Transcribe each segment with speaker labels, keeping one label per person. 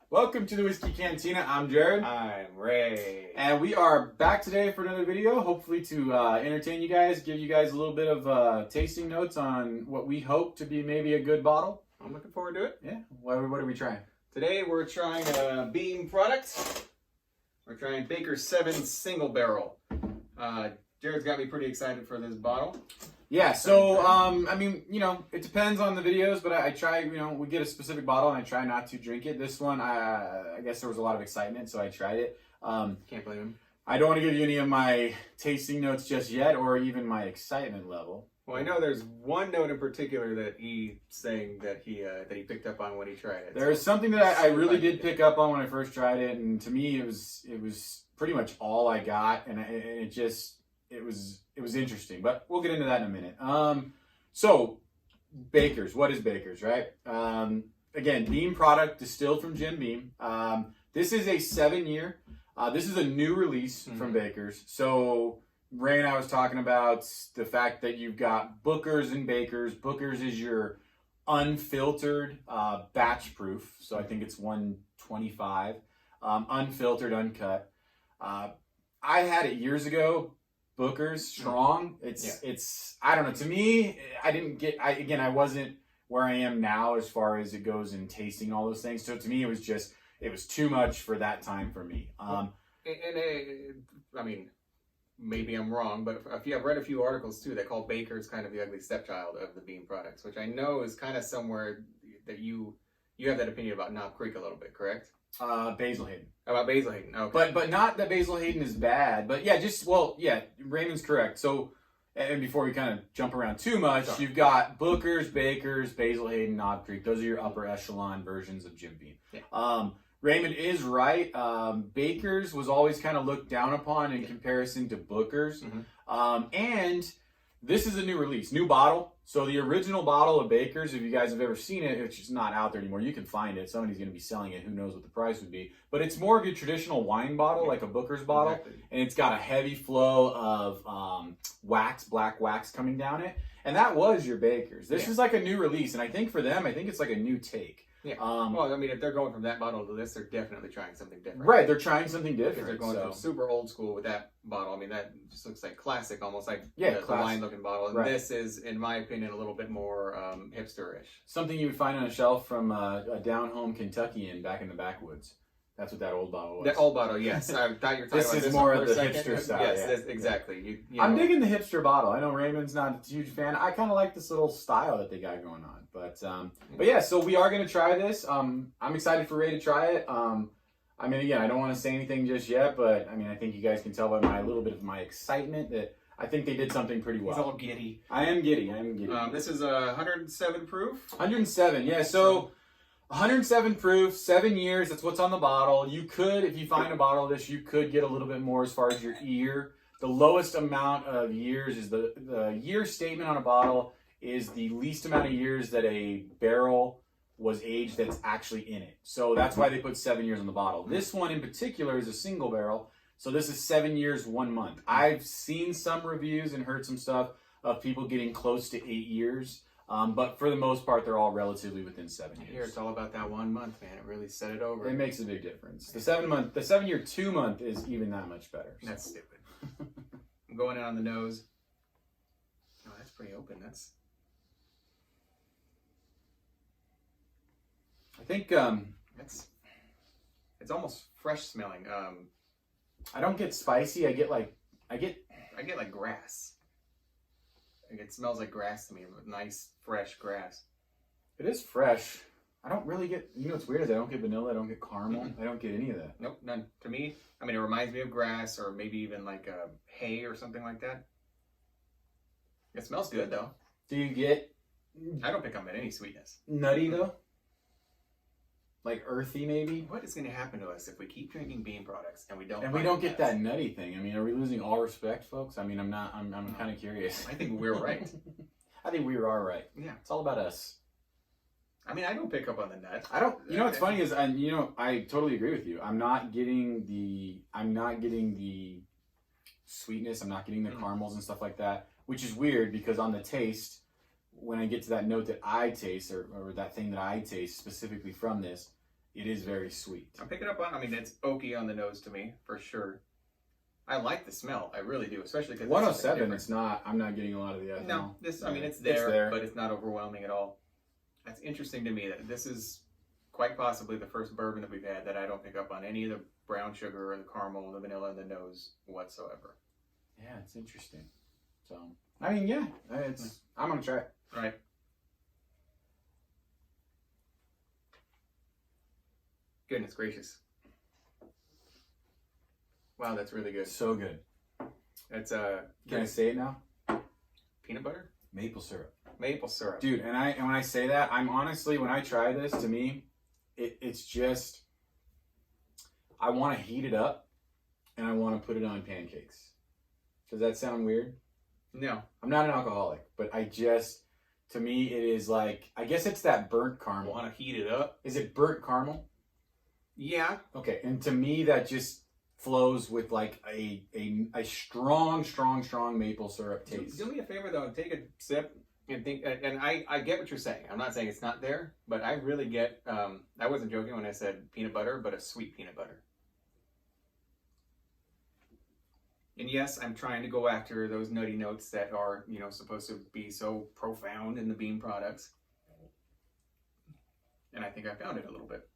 Speaker 1: Welcome to the Whiskey Cantina. I'm Jared.
Speaker 2: I'm Ray.
Speaker 1: And we are back today for another video, hopefully to entertain you guys, give you guys a little bit of tasting notes on what we hope to be maybe a good bottle.
Speaker 2: I'm looking forward to it.
Speaker 1: Yeah. What are we trying?
Speaker 2: Today we're trying a Beam product. We're trying Baker's 7 Single Barrel. Jared's got me pretty excited for this bottle.
Speaker 1: Yeah, so, I mean, you know, it depends on the videos, but I try, you know, we get a specific bottle and I try not to drink it. This one, I guess there was a lot of excitement, so I tried it.
Speaker 2: Can't blame him.
Speaker 1: I don't want to give you any of my tasting notes just yet, or even my excitement level.
Speaker 2: Well, I know there's one note in particular that he's saying that he picked up on when he tried it.
Speaker 1: There's something that I really did pick up on when I first tried it, and to me, it was pretty much all I got, and it was interesting. But we'll get into that in a minute. So Baker's, what is Baker's, right? Again, Beam product distilled from Jim Beam. This is a 7-year. This is a new release from Baker's. So Ray and I was talking about the fact that you've got Booker's and Baker's. Booker's is your unfiltered batch proof. So I think it's 125. Unfiltered, uncut. I had it years ago. Booker's strong. It's I don't know. To me, I wasn't where I am now as far as it goes in tasting all those things. So to me, it was too much for that time for me.
Speaker 2: I mean, maybe I'm wrong, but I've read a few articles too that call Baker's kind of the ugly stepchild of the Beam products, which I know is kind of somewhere that you have that opinion about Knob Creek a little bit, correct?
Speaker 1: Basil Hayden.
Speaker 2: About Basil Hayden, okay.
Speaker 1: But not that Basil Hayden is bad, but yeah, Raymond's correct. So, and before we kind of jump around too much, you've got Booker's, Baker's, Basil Hayden, Knob Creek. Those are your upper echelon versions of Jim Beam. Yeah. Raymond is right. Baker's was always kind of looked down upon in comparison to Booker's. And this is a new release, new bottle. So the original bottle of Baker's, if you guys have ever seen it, it's just not out there anymore. You can find it. Somebody's going to be selling it. Who knows what the price would be. But it's more of your traditional wine bottle, like a Booker's bottle. Exactly. And it's got a heavy flow of wax, black wax coming down it. And that was your Baker's. This is like a new release. And I think for them, it's like a new take.
Speaker 2: Yeah. Well, I mean, if they're going from that bottle to this, they're definitely trying something different.
Speaker 1: Right. They're trying something different.
Speaker 2: They're going from super old school with that bottle. I mean, that just looks like classic, almost like the wine-looking bottle. And this is, in my opinion, a little bit more hipster-ish.
Speaker 1: Something you would find on a shelf from a down-home Kentuckian back in the backwoods. That's what that old bottle was.
Speaker 2: That old bottle, yes. I thought you were talking about
Speaker 1: this is more of the hipster style.
Speaker 2: Yes, exactly.
Speaker 1: I'm digging the hipster bottle. I know Raymond's not a huge fan. I kind of like this little style that they got going on. But yeah, so we are going to try this. I'm excited for Ray to try it. I mean, again, I don't want to say anything just yet, but I mean, I think you guys can tell by a little bit of my excitement that I think they did something pretty well.
Speaker 2: He's all giddy.
Speaker 1: I am giddy.
Speaker 2: This is 107 proof?
Speaker 1: 107, yeah. So 107 proof, 7 years. That's what's on the bottle. You could, if you find a bottle of this, you could get a little bit more as far as your year. The lowest amount of years is the year statement on a bottle is the least amount of years that a barrel was aged that's actually in it. So that's why they put 7 years on the bottle. This one in particular is a single barrel. So this is 7 years, 1 month. I've seen some reviews and heard some stuff of people getting close to 8 years. But for the most part, they're all relatively within 7 years.
Speaker 2: Here, it's all about that 1 month, man. It really set it over.
Speaker 1: It makes a big difference. The 7 year 2 month is even that much better. So.
Speaker 2: That's stupid. I'm going in on the nose. Oh, that's pretty open.
Speaker 1: I think
Speaker 2: it's almost fresh smelling.
Speaker 1: I don't get spicy. I get like
Speaker 2: grass. Like it smells like grass to me. Nice fresh grass.
Speaker 1: It is fresh. I don't really get. You know what's weird is I don't get vanilla. I don't get caramel. I don't get any of that.
Speaker 2: Nope, none. To me, I mean, it reminds me of grass or maybe even like hay or something like that. It smells good though.
Speaker 1: Do you get?
Speaker 2: I don't pick up on any sweetness.
Speaker 1: Nutty though. Like earthy, maybe.
Speaker 2: What is going to happen to us if we keep drinking Beam products and we don't?
Speaker 1: And we don't get that nutty thing. I mean, are we losing all respect, folks? I mean, I'm not. I'm kind of curious.
Speaker 2: I think we're right.
Speaker 1: I think we are right.
Speaker 2: Yeah,
Speaker 1: it's all about us.
Speaker 2: I mean, I don't pick up on the nut.
Speaker 1: I don't. You know what's funny is, I totally agree with you. I'm not getting the sweetness. I'm not getting the caramels and stuff like that, which is weird because on the taste, when I get to that note that I taste, or that thing that I taste specifically from this, it is very sweet.
Speaker 2: I'm picking up on, I mean, it's oaky on the nose to me, for sure. I like the smell. I really do, especially because
Speaker 1: 107, it's not, I'm not getting a lot of the ethanol.
Speaker 2: No, I mean, it's
Speaker 1: It's
Speaker 2: there,
Speaker 1: there,
Speaker 2: but it's not overwhelming at all. That's interesting to me that this is quite possibly the first bourbon that we've had that I don't pick up on any of the brown sugar or the caramel, the vanilla in the nose whatsoever.
Speaker 1: Yeah, it's interesting. So, I mean, yeah, I'm going to try it.
Speaker 2: Right. Goodness gracious. Wow, that's really good.
Speaker 1: So good.
Speaker 2: It's
Speaker 1: Can I say it now?
Speaker 2: peanut butter?
Speaker 1: Maple syrup.
Speaker 2: Maple syrup.
Speaker 1: Dude, and when I say that, I'm honestly, when I try this, to me, it's just, I want to heat it up and I want to put it on pancakes. Does that sound weird?
Speaker 2: No.
Speaker 1: I'm not an alcoholic, but to me, it is like, I guess it's that burnt caramel.
Speaker 2: Want to heat it up?
Speaker 1: Is it burnt caramel?
Speaker 2: Yeah.
Speaker 1: Okay, and to me, that just flows with like a strong maple syrup taste.
Speaker 2: Do me a favor though, take a sip and think. And I get what you're saying. I'm not saying it's not there, but I really get. I wasn't joking when I said peanut butter, but a sweet peanut butter. And yes, I'm trying to go after those nutty notes that are, supposed to be so profound in the bean products. And I think I found it a little bit.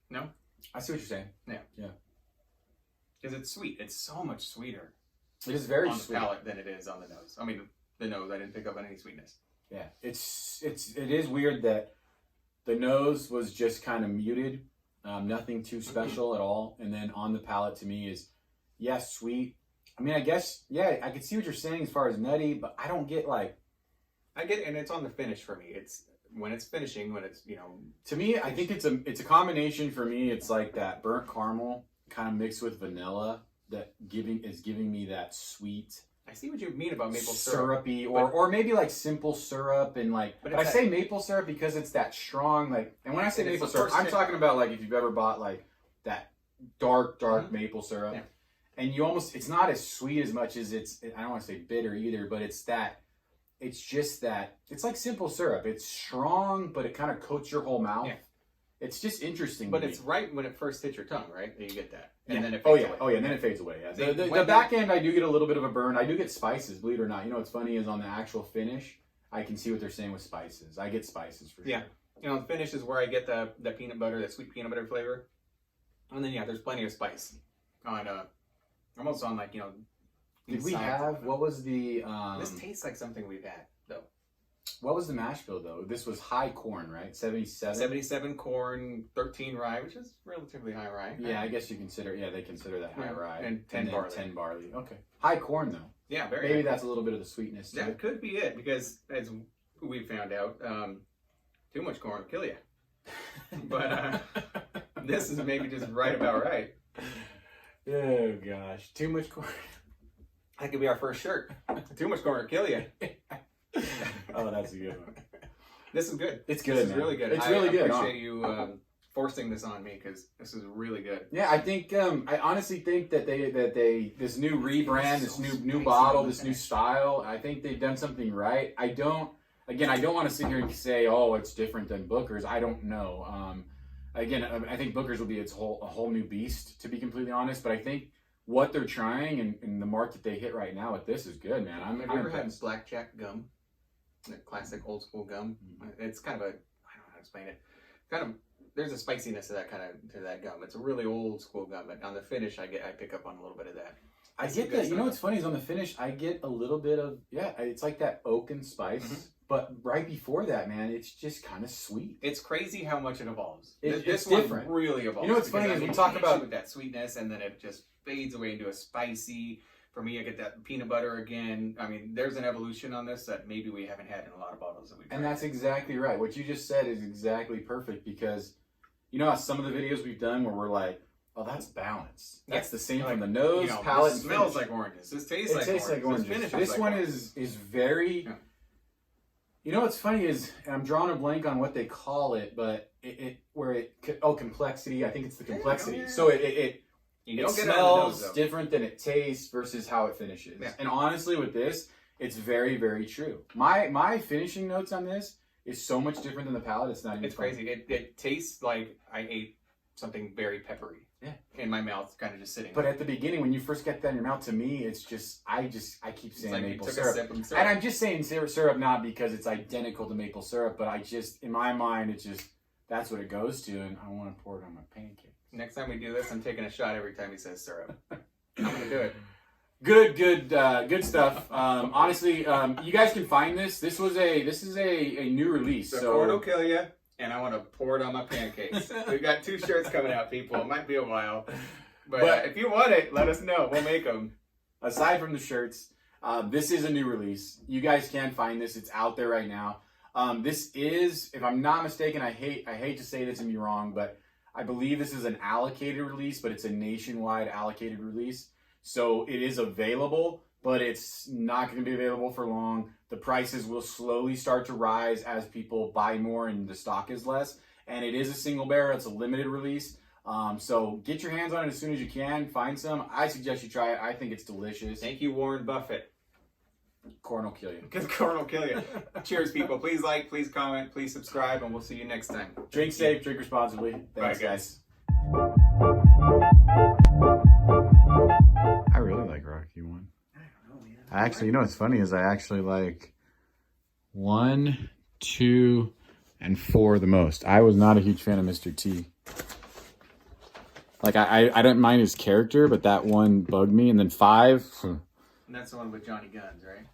Speaker 2: No?
Speaker 1: I see what you're saying.
Speaker 2: Yeah. Because it's sweet. It's so much sweeter.
Speaker 1: It is very
Speaker 2: on
Speaker 1: sweet
Speaker 2: the palate than it is on the nose. I mean, the nose, I didn't pick up on any sweetness.
Speaker 1: Yeah, it is weird that the nose was just kind of muted, nothing too special at all, and then on the palate to me is, yes, sweet. I mean, I guess, yeah, I can see what you're saying as far as nutty, but I don't get like.
Speaker 2: I get it, and it's on the finish for me. It's when it's finishing, when it's
Speaker 1: To me, I think it's a combination for me. It's like that burnt caramel kind of mixed with vanilla that is giving me that sweet.
Speaker 2: I see what you mean about maple syrup.
Speaker 1: Syrupy, or maybe like simple syrup, and like. But I say maple syrup because it's that strong, like. And when I say maple syrup, I'm talking about like if you've ever bought like that dark maple syrup, and it's not as sweet as much as I don't want to say bitter either, but it's just that it's like simple syrup. It's strong, but it kind of coats your whole mouth. Yeah. It's just interesting.
Speaker 2: But it's right when it first hits your tongue, right? That you get that. And then it
Speaker 1: fades
Speaker 2: away.
Speaker 1: Oh yeah, and then it fades away. Yeah. The back end, I do get a little bit of a burn. I do get spices, believe it or not. What's funny is on the actual finish, I can see what they're saying with spices. I get spices for sure.
Speaker 2: Yeah. The finish is where I get the peanut butter, that sweet peanut butter flavor. And then, there's plenty of spice on, almost on like,
Speaker 1: Did we have, what was the...
Speaker 2: This tastes like something we've had, though.
Speaker 1: What was the mash bill, though? This was high corn, right? 77?
Speaker 2: 77 corn, 13 rye, which is relatively high rye.
Speaker 1: Yeah, I guess they consider that high rye.
Speaker 2: And 10 barley.
Speaker 1: 10 barley. Okay. High corn, though.
Speaker 2: Yeah, very
Speaker 1: Maybe that's a little bit of the sweetness, too.
Speaker 2: That could be it, because as we found out, too much corn will kill you. But this is maybe just right about right.
Speaker 1: Oh, gosh. Too much corn.
Speaker 2: That could be our first shirt. Too much corn will kill you.
Speaker 1: Oh, that's a good one.
Speaker 2: This is good.
Speaker 1: It's good.
Speaker 2: This is really good.
Speaker 1: It's really good.
Speaker 2: I appreciate you forcing this on me because this is really good.
Speaker 1: Yeah, I think I honestly think that they this new rebrand, this new bottle, this new style. I think they've done something right. I don't want to sit here and say, oh, it's different than Booker's. I don't know. Again, I think Booker's will be a whole new beast, to be completely honest. But I think what they're trying and the mark that they hit right now with this is good, man.
Speaker 2: Have you ever had blackjack gum? The classic old school gum. It's kind of I don't know how to explain it. There's a spiciness to that gum. It's a really old school gum, but on the finish I pick up on a little bit of that.
Speaker 1: I get that. What's funny is on the finish I get a little bit of it's like that oak and spice. But right before that, man, it's just kind of sweet.
Speaker 2: It's crazy how much it evolves.
Speaker 1: It's different.
Speaker 2: Really evolves.
Speaker 1: What's funny is we talk about
Speaker 2: with that sweetness, and then it just fades away into a spicy. For me, I get that peanut butter again. I mean, there's an evolution on this that maybe we haven't had in a lot of bottles that we've tried.
Speaker 1: And that's exactly right. What you just said is exactly perfect because, some of the videos we've done where we're like, oh, that's balanced. That's the same from the nose, palate,
Speaker 2: and smells like oranges. This tastes like oranges.
Speaker 1: This one is very... Yeah. What's funny is, and I'm drawing a blank on what they call it, but complexity. I think it's the complexity. Yeah. So it smells different than it tastes versus how it finishes. Yeah. And honestly, with this, It's very, very true. My finishing notes on this is so much different than the palate. It's not even
Speaker 2: It's crazy. It tastes like I ate something very peppery.
Speaker 1: Yeah.
Speaker 2: In my mouth, kind of just sitting.
Speaker 1: But at the beginning, when you first get that in your mouth, to me, it's just I keep saying
Speaker 2: like
Speaker 1: maple
Speaker 2: you took
Speaker 1: syrup.
Speaker 2: a sip of syrup.
Speaker 1: And I'm just saying syrup not because it's identical to maple syrup, but I just, in my mind, it's just, that's what it goes to, and I want to pour it on my pancake.
Speaker 2: Next time we do this, I'm taking a shot every time he says syrup. I'm going to do it.
Speaker 1: Good stuff. Honestly, you guys can find this. This is a new release.
Speaker 2: The
Speaker 1: So
Speaker 2: corn will kill you, and I want to pour it on my pancakes. We've got 2 shirts coming out, people. It might be a while. But if you want it, let us know. We'll make them.
Speaker 1: aside from the shirts, this is a new release. You guys can find this. It's out there right now. This is, if I'm not mistaken, I hate to say this and be wrong, but I believe this is an allocated release, but it's a nationwide allocated release. So it is available, but it's not going to be available for long. The prices will slowly start to rise as people buy more and the stock is less. And it is a single barrel. It's a limited release. So get your hands on it as soon as you can. Find some. I suggest you try it. I think it's delicious.
Speaker 2: Thank you, Warren Buffett.
Speaker 1: Corn will kill you.
Speaker 2: Because corn will kill you. Cheers, people. Please like, please comment, please subscribe, and we'll see you next time.
Speaker 1: Drink safe, drink responsibly. Thanks,
Speaker 2: Bye, guys.
Speaker 1: I really like Rocky 1.
Speaker 2: I don't know, man.
Speaker 1: I actually, you know what's funny is I actually like 1, 2, and 4 the most. I was not a huge fan of Mr. T. Like, I don't mind his character, but that one bugged me. And then 5...
Speaker 2: And that's the one with Johnny Guns, right?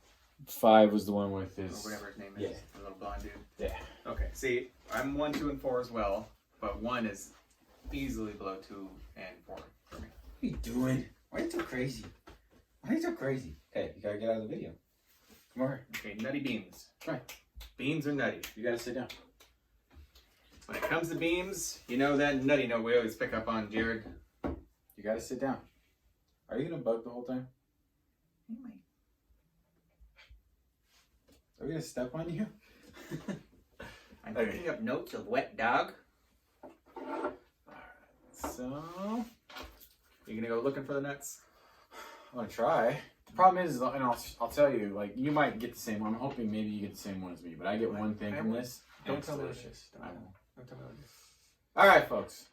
Speaker 1: 5 was the one with
Speaker 2: Or
Speaker 1: his...
Speaker 2: whatever his name is.
Speaker 1: Yeah.
Speaker 2: The little blonde dude.
Speaker 1: Yeah.
Speaker 2: Okay, see, I'm 1, 2, and 4 as well, but 1 is easily below 2 and 4 for me.
Speaker 1: What are you doing? Why are you so crazy? Why are you so crazy? Hey, you gotta get out of the video. Come over.
Speaker 2: Okay, nutty beans.
Speaker 1: Right.
Speaker 2: Beans are nutty.
Speaker 1: You gotta sit down.
Speaker 2: When it comes to beans, you know that nutty note we always pick up on, Jared.
Speaker 1: You gotta sit down. Are you gonna bug the whole time? Are we gonna step on you?
Speaker 2: I'm picking up notes of wet dog.
Speaker 1: So,
Speaker 2: You gonna go looking for the nuts?
Speaker 1: I'm gonna try. The problem is, and I'll tell you, like, you might get the same one. I'm hoping maybe you get the same one as me, but I get one thing from this.
Speaker 2: Don't
Speaker 1: and it's
Speaker 2: tell me what it
Speaker 1: delicious.
Speaker 2: is. Don't tell me what it is.
Speaker 1: All right, folks.